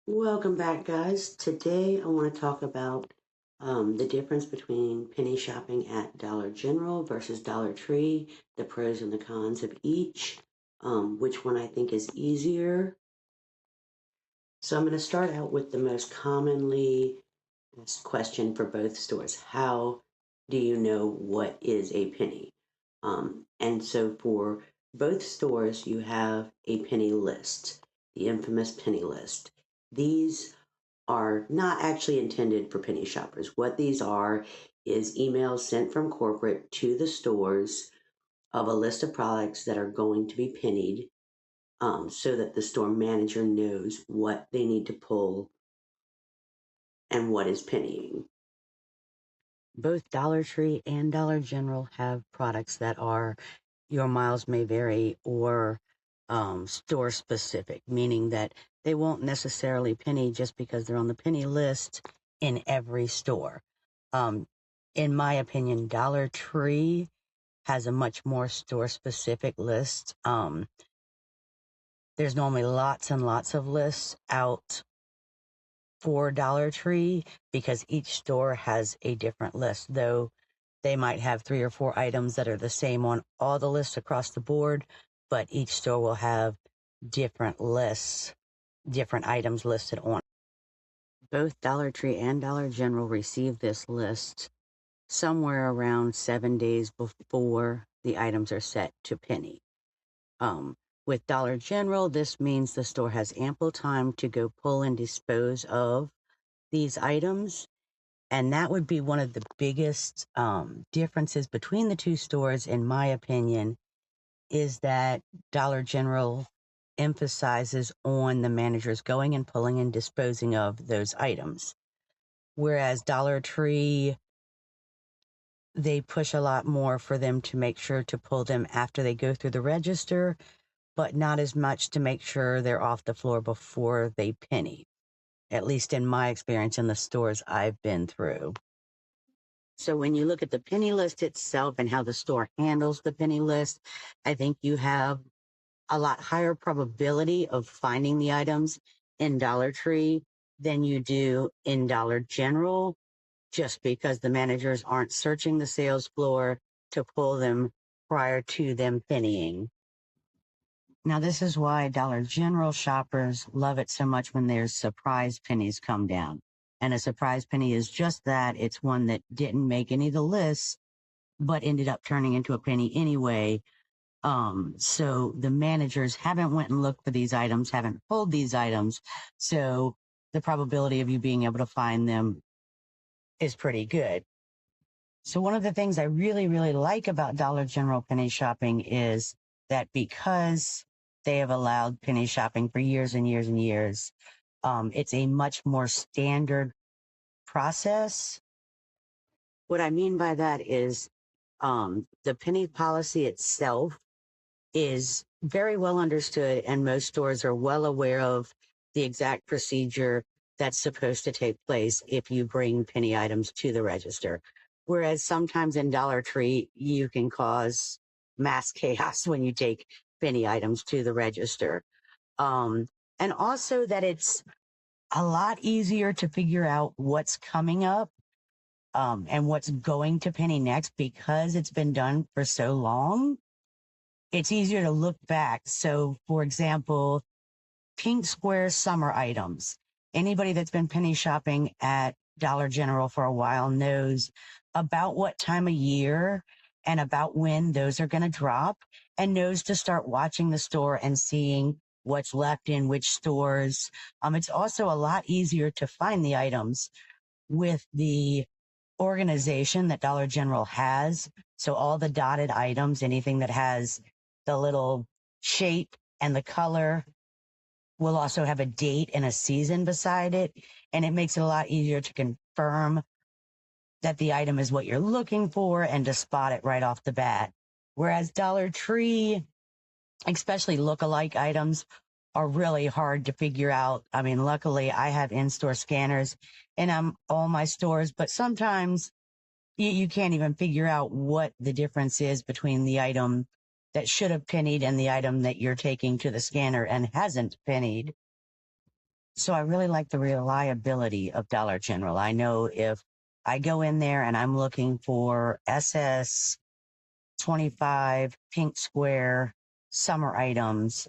Welcome back, guys. Today I want to talk about the difference between penny shopping at Dollar General versus Dollar Tree, the pros and the cons of each, which one I think is easier. So I'm going to start out with the most commonly asked question for both stores. How do you know what is a penny? And so for both stores, you have a penny list, the infamous penny list. These are not actually intended for penny shoppers. What these are is emails sent from corporate to the stores of a list of products that are going to be pennied, so that the store manager knows what they need to pull and what is pennying. Both Dollar Tree and Dollar General have products that are your miles may vary or store specific, meaning that they won't necessarily penny just because they're on the penny list in every store. Um, in my opinion, Dollar Tree has a much more store specific list. There's normally lots and lots of lists out for Dollar Tree because each store has a different list, though they might have 3 or 4 items that are the same on all the lists across the board, but each store will have different lists, different items listed on. Both Dollar Tree and Dollar General receive this list somewhere around 7 days before the items are set to penny. With Dollar General, this means the store has ample time to go pull and dispose of these items. And that would be one of the biggest differences between the two stores, in my opinion, is that Dollar General emphasizes on the managers going and pulling and disposing of those items. Whereas Dollar Tree, they push a lot more for them to make sure to pull them after they go through the register, but not as much to make sure they're off the floor before they penny, at least in my experience in the stores I've been through. So when you look at the penny list itself and how the store handles the penny list, I think you have a lot higher probability of finding the items in Dollar Tree than you do in Dollar General, just because the managers aren't searching the sales floor to pull them prior to them pennying. Now, this is why Dollar General shoppers love it so much when there's surprise pennies come down. And a surprise penny is just that. It's one that didn't make any of the lists, but ended up turning into a penny anyway. So the managers haven't went and looked for these items, haven't pulled these items. So the probability of you being able to find them is pretty good. So one of the things I really, really like about Dollar General penny shopping is that because they have allowed penny shopping for years and years and years, it's a much more standard process. What I mean by that is the penny policy itself is very well understood, and most stores are well aware of the exact procedure that's supposed to take place if you bring penny items to the register. Whereas sometimes in Dollar Tree, you can cause mass chaos when you take penny items to the register. And also that it's a lot easier to figure out what's coming up and what's going to penny next because it's been done for so long. It's easier to look back. So, for example, Pink Square summer items. Anybody that's been penny shopping at Dollar General for a while knows about what time of year and about when those are going to drop, and knows to start watching the store and seeing what's left in which stores. It's also a lot easier to find the items with the organization that Dollar General has. So all the dotted items, anything that has the little shape and the color, will also have a date and a season beside it. And it makes it a lot easier to confirm that the item is what you're looking for and to spot it right off the bat. Whereas Dollar Tree, especially look-alike items, are really hard to figure out. I mean, luckily I have in-store scanners in all my stores, but sometimes you can't even figure out what the difference is between the item that should have pennied and the item that you're taking to the scanner and hasn't pennied. So I really like the reliability of Dollar General. I know if I go in there and I'm looking for SS 25 pink square summer items,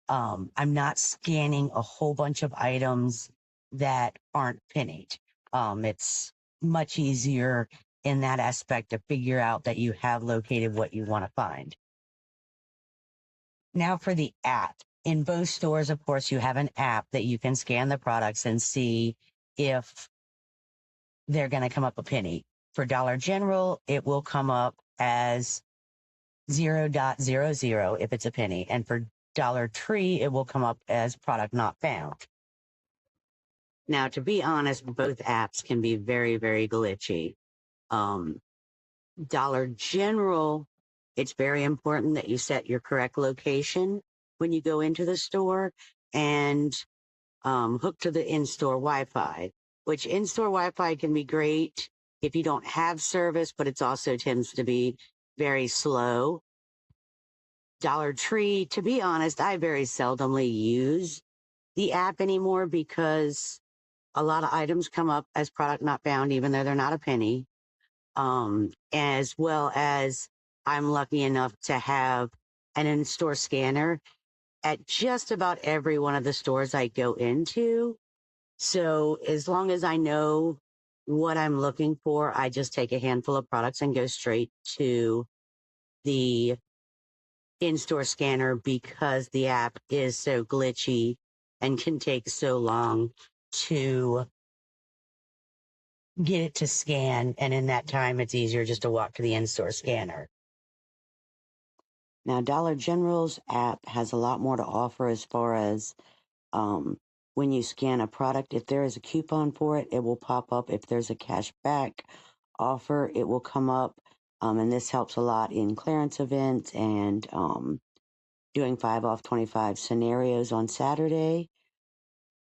I'm not scanning a whole bunch of items that aren't pennied. It's much easier in that aspect to figure out that you have located what you want to find. Now for the app. In both stores, of course, you have an app that you can scan the products and see if they're going to come up a penny. For Dollar General, it will come up as 0.00 if it's a penny. And for Dollar Tree, it will come up as product not found. Now, to be honest, both apps can be very, very glitchy. Dollar General, it's very important that you set your correct location when you go into the store and hook to the in-store Wi-Fi, which in-store Wi-Fi can be great if you don't have service, but it also tends to be very slow. Dollar Tree, to be honest, I very seldomly use the app anymore because a lot of items come up as product not found, even though they're not a penny. As well as I'm lucky enough to have an in-store scanner at just about every one of the stores I go into. So as long as I know what I'm looking for, I just take a handful of products and go straight to the in-store scanner because the app is so glitchy and can take so long to get it to scan. And in that time, it's easier just to walk to the in-store scanner. Now, Dollar General's app has a lot more to offer as far as when you scan a product. If there is a coupon for it, it will pop up. If there's a cash back offer, it will come up. And this helps a lot in clearance events and doing 5 off 25 scenarios on Saturday.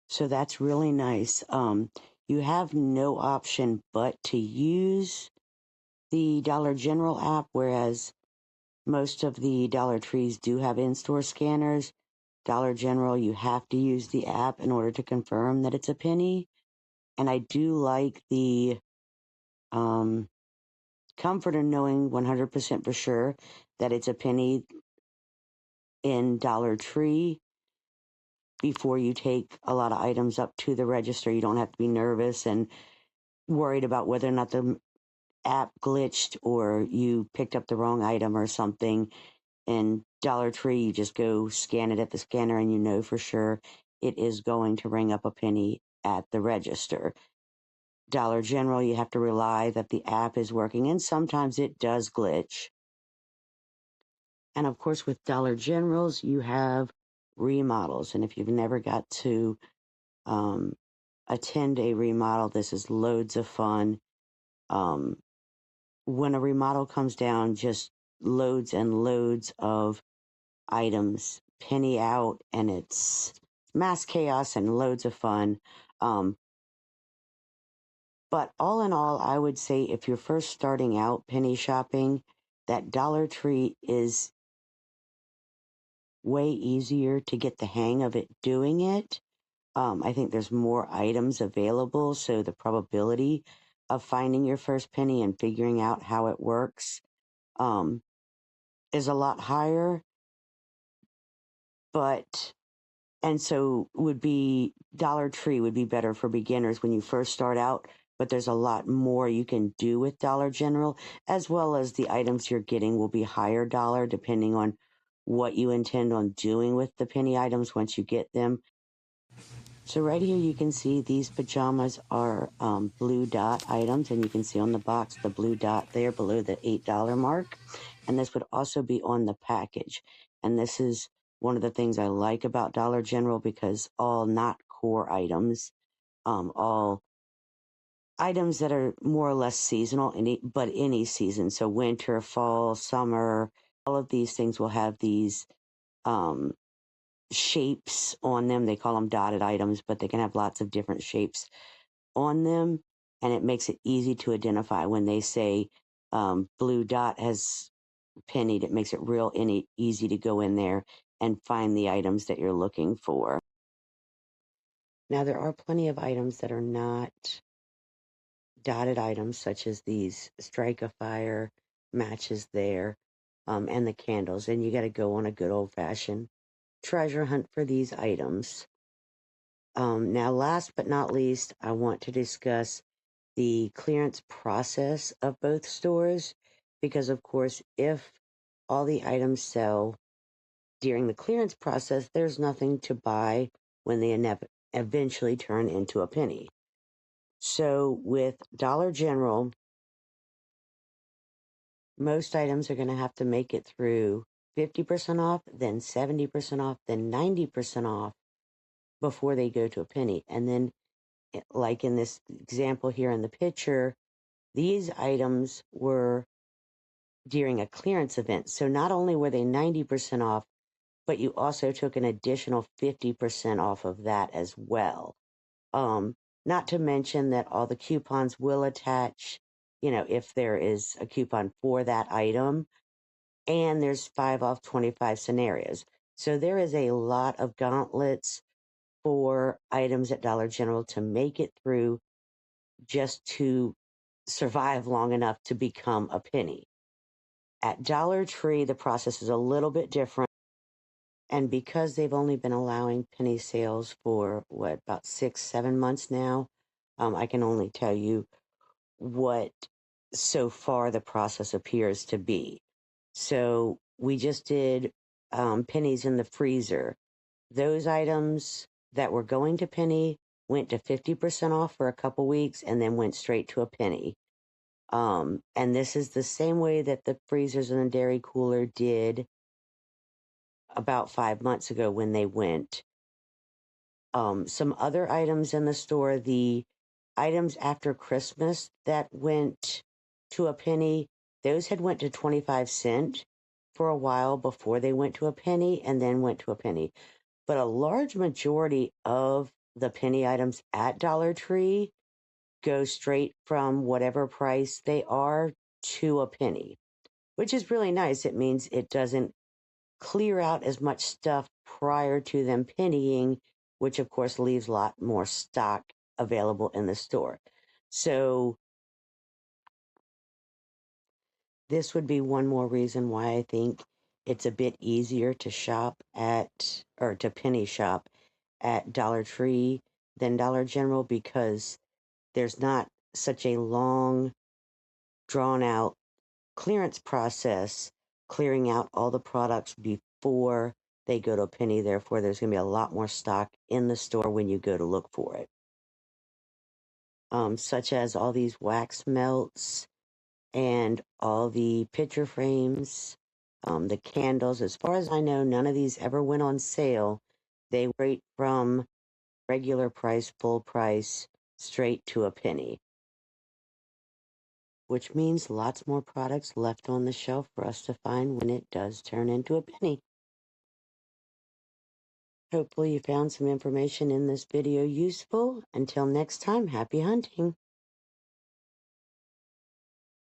So that's really nice. You have no option but to use the Dollar General app, whereas most of the Dollar Trees do have in-store scanners. Dollar General, you have to use the app in order to confirm that it's a penny. And I do like the comfort of knowing 100% for sure that it's a penny in Dollar Tree before you take a lot of items up to the register. You don't have to be nervous and worried about whether or not the app glitched or you picked up the wrong item or something. In Dollar Tree, you just go scan it at the scanner and you know for sure it is going to ring up a penny at the register. Dollar General, you have to rely that the app is working, and sometimes it does glitch. And of course, with Dollar Generals, you have remodels. And if you've never got to attend a remodel, this is loads of fun. When a remodel comes down, just loads and loads of items penny out, and it's mass chaos and loads of fun. But all in all, I would say if you're first starting out penny shopping, that Dollar Tree is way easier to get the hang of it doing it. I think there's more items available, so the probability of finding your first penny and figuring out how it works is a lot higher. And so Dollar Tree would be better for beginners when you first start out, but there's a lot more you can do with Dollar General, as well as the items you're getting will be higher dollar depending on what you intend on doing with the penny items once you get them. So right here you can see these pajamas are blue dot items, and you can see on the box the blue dot there below the $8 mark. And this would also be on the package. And this is one of the things I like about Dollar General, because all not core items, all items that are more or less seasonal, but any season. So winter, fall, summer, all of these things will have these shapes on them. They call them dotted items, but they can have lots of different shapes on them, and it makes it easy to identify. When they say blue dot has pennied, it makes it real easy to go in there and find the items that you're looking for. Now, there are plenty of items that are not dotted items, such as these Strike a Fire matches there, and the candles. And you got to go on a good old fashioned treasure hunt for these items. Now, last but not least, I want to discuss the clearance process of both stores because, of course, if all the items sell during the clearance process, there's nothing to buy when they eventually turn into a penny. So, with Dollar General, most items are going to have to make it through 50% off, then 70% off, then 90% off before they go to a penny. And then, like in this example here in the picture, these items were during a clearance event. So not only were they 90% off, but you also took an additional 50% off of that as well. Not to mention that all the coupons will attach, if there is a coupon for that item, and there's 5 off 25 scenarios. So there is a lot of gauntlets for items at Dollar General to make it through just to survive long enough to become a penny. At Dollar Tree, the process is a little bit different. And because they've only been allowing penny sales for about 6, 7 months now, I can only tell you what so far the process appears to be. So we just did pennies in the freezer. Those items that were going to penny went to 50% off for a couple weeks and then went straight to a penny. And this is the same way that the freezers and the dairy cooler did about 5 months ago when they went. Some other items in the store, the items after Christmas that went to a penny, those had went to 25 cents for a while before they went to a penny and then went to a penny. But a large majority of the penny items at Dollar Tree go straight from whatever price they are to a penny, which is really nice. It means it doesn't clear out as much stuff prior to them pennying, which of course leaves a lot more stock available in the store. So this would be one more reason why I think it's a bit easier to to penny shop at Dollar Tree than Dollar General, because there's not such a long, drawn out clearance process clearing out all the products before they go to a penny. Therefore, there's going to be a lot more stock in the store when you go to look for it, such as all these wax melts and all the picture frames, the candles. As far as I know, none of these ever went on sale. They went from regular price, full price, straight to a penny, which means lots more products left on the shelf for us to find when it does turn into a penny. Hopefully you found some information in this video useful. Until next time, happy hunting.